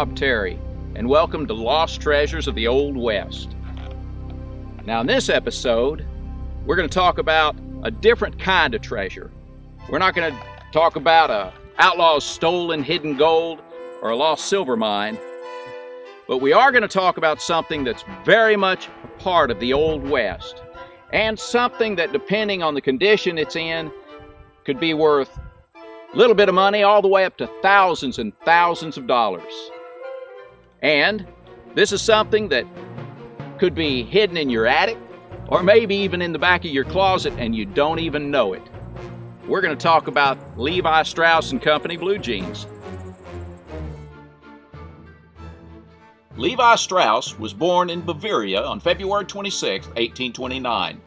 Bob Terry, and welcome to Lost Treasures of the Old West. Now, in this episode, we're going to talk about a different kind of treasure. We're not going to talk about a outlaw's stolen hidden gold or a lost silver mine, but we are going to talk about something that's very much a part of the Old West, and something that, depending on the condition it's in, could be worth a little bit of money all the way up to thousands and thousands of dollars. And this is something that could be hidden in your attic, or maybe even in the back of your closet and you don't even know it. We're going to talk about Levi Strauss & Company blue jeans. Levi Strauss was born in Bavaria on February 26, 1829,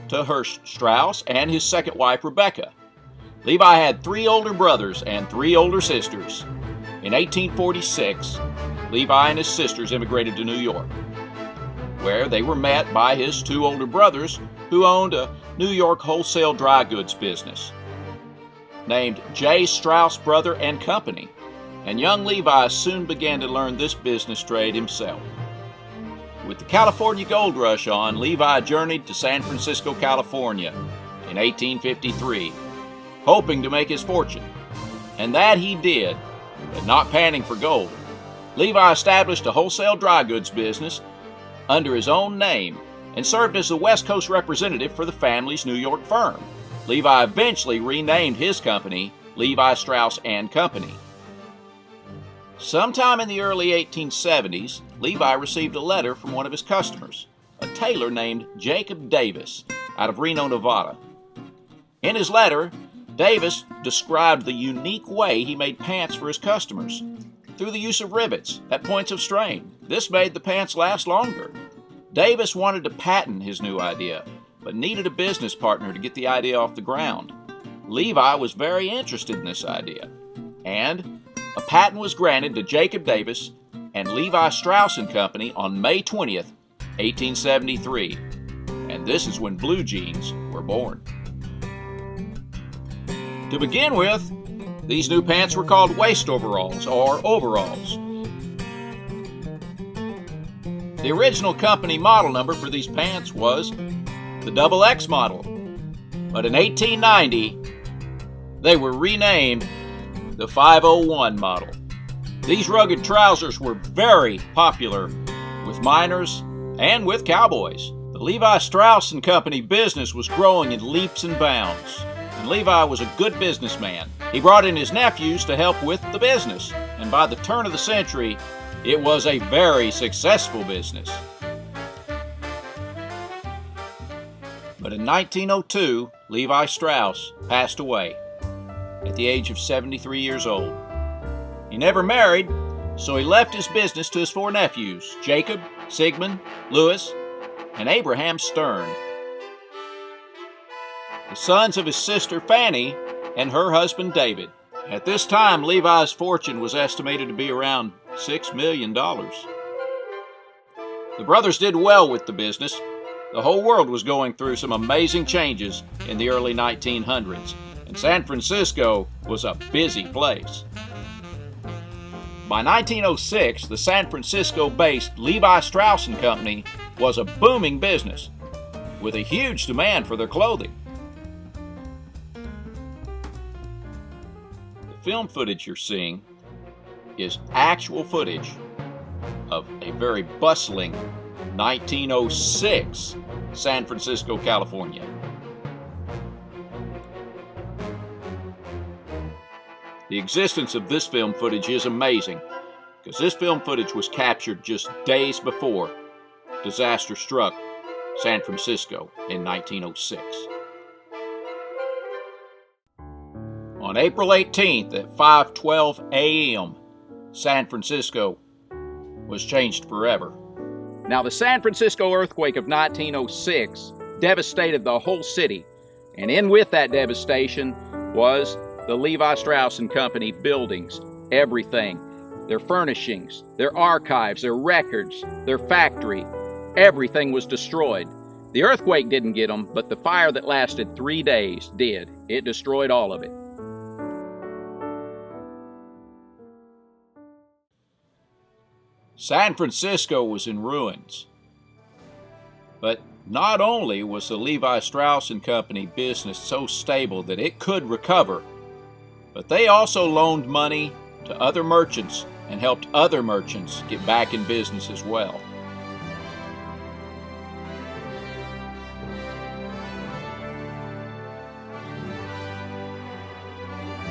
to Hirsch Strauss and his second wife Rebecca. Levi had 3 older brothers and 3 older sisters. In 1846, Levi and his sisters immigrated to New York, where they were met by his 2 older brothers who owned a New York wholesale dry goods business named J. Strauss Brother and Company, and young Levi soon began to learn this business trade himself. With the California gold rush on, Levi journeyed to San Francisco, California in 1853, hoping to make his fortune. And that he did, but not panning for gold. Levi established a wholesale dry goods business under his own name and served as the West Coast representative for the family's New York firm. Levi eventually renamed his company Levi Strauss & Company. Sometime in the early 1870s, Levi received a letter from one of his customers, a tailor named Jacob Davis out of Reno, Nevada. In his letter, Davis described the unique way he made pants for his customers through the use of rivets at points of strain. This made the pants last longer. Davis wanted to patent his new idea, but needed a business partner to get the idea off the ground. Levi was very interested in this idea, and a patent was granted to Jacob Davis and Levi Strauss & Company on May 20th, 1873. And this is when blue jeans were born. To begin with, these new pants were called waist overalls or overalls. The original company model number for these pants was the XX model, but in 1890 they were renamed the 501 model. These rugged trousers were very popular with miners and with cowboys. The Levi Strauss & Company business was growing in leaps and bounds. And Levi was a good businessman. He brought in his nephews to help with the business, and by the turn of the century, it was a very successful business. But in 1902, Levi Strauss passed away at the age of 73 years old. He never married, so he left his business to his 4 nephews, Jacob, Sigmund, Louis, and Abraham Stern, the sons of his sister Fanny and her husband David. At this time, Levi's fortune was estimated to be around $6 million. The brothers did well with the business. The whole world was going through some amazing changes in the early 1900s, and San Francisco was a busy place. By 1906, the San Francisco-based Levi Strauss & Company was a booming business with a huge demand for their clothing. Film footage you're seeing is actual footage of a very bustling 1906 San Francisco, California. The existence of this film footage is amazing, because this film footage was captured just days before disaster struck San Francisco in 1906. On April 18th at 5:12 a.m., San Francisco was changed forever. Now, the San Francisco earthquake of 1906 devastated the whole city, and in with that devastation was the Levi Strauss & Company buildings, everything, their furnishings, their archives, their records, their factory, everything was destroyed. The earthquake didn't get them, but the fire that lasted 3 days did. It destroyed all of it. San Francisco was in ruins. But not only was the Levi Strauss & Company business so stable that it could recover, but they also loaned money to other merchants and helped other merchants get back in business as well.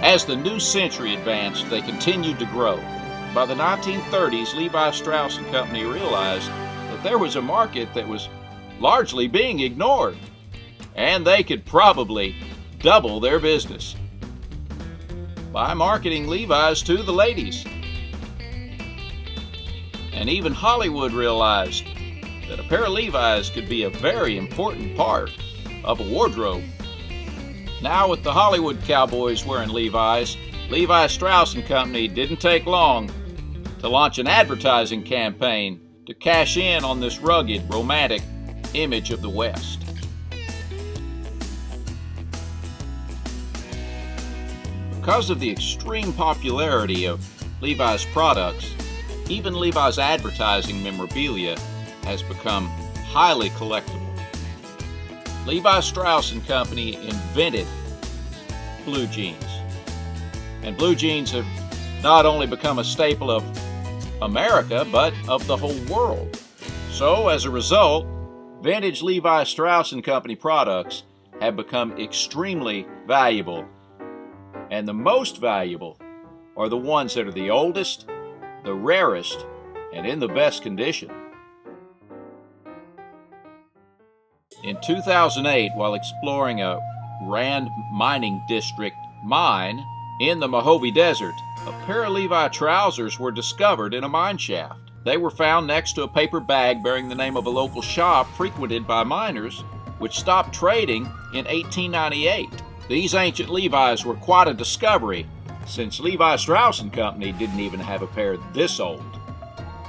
As the new century advanced, they continued to grow. By the 1930s, Levi Strauss & Company realized that there was a market that was largely being ignored, and they could probably double their business by marketing Levi's to the ladies. And even Hollywood realized that a pair of Levi's could be a very important part of a wardrobe. Now, with the Hollywood cowboys wearing Levi's, Levi Strauss & Company didn't take long to launch an advertising campaign to cash in on this rugged, romantic image of the West. Because of the extreme popularity of Levi's products, even Levi's advertising memorabilia has become highly collectible. Levi Strauss & Company invented blue jeans. And blue jeans have not only become a staple of America, but of the whole world. So, as a result, vintage Levi Strauss & Company products have become extremely valuable. And the most valuable are the ones that are the oldest, the rarest, and in the best condition. In 2008, while exploring a Rand Mining District mine in the Mojave Desert, a pair of Levi trousers were discovered in a mine shaft. They were found next to a paper bag bearing the name of a local shop frequented by miners, which stopped trading in 1898. These ancient Levi's were quite a discovery, since Levi Strauss & Company didn't even have a pair this old,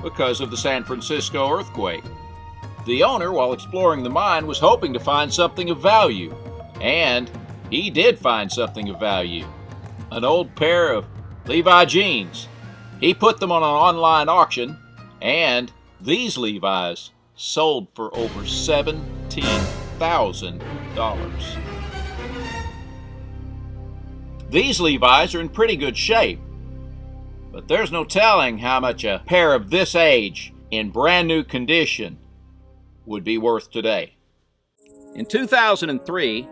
because of the San Francisco earthquake. The owner, while exploring the mine, was hoping to find something of value, and he did find something of value. An old pair of Levi jeans. He put them on an online auction, and these Levi's sold for over $17,000. These Levi's are in pretty good shape, but there's no telling how much a pair of this age in brand new condition would be worth today. In 2003,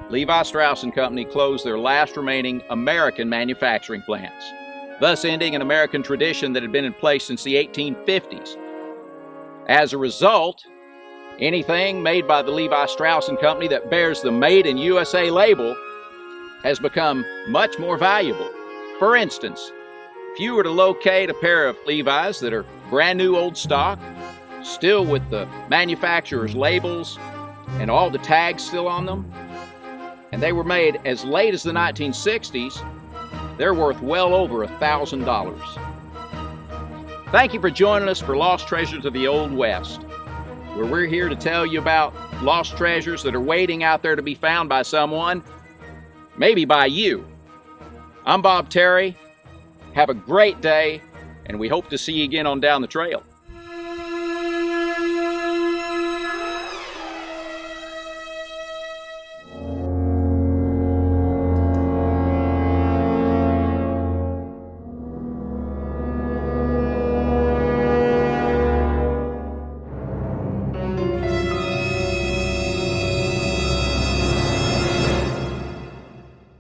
Levi Strauss & Company closed their last remaining American manufacturing plants, thus ending an American tradition that had been in place since the 1850s. As a result, anything made by the Levi Strauss & Company that bears the Made in USA label has become much more valuable. For instance, if you were to locate a pair of Levi's that are brand new old stock, still with the manufacturer's labels and all the tags still on them, and they were made as late as the 1960s, they're worth well over $1,000. Thank you for joining us for Lost Treasures of the Old West, where we're here to tell you about lost treasures that are waiting out there to be found by someone, maybe by you. I'm Bob Terry. Have a great day, and we hope to see you again on Down the Trail.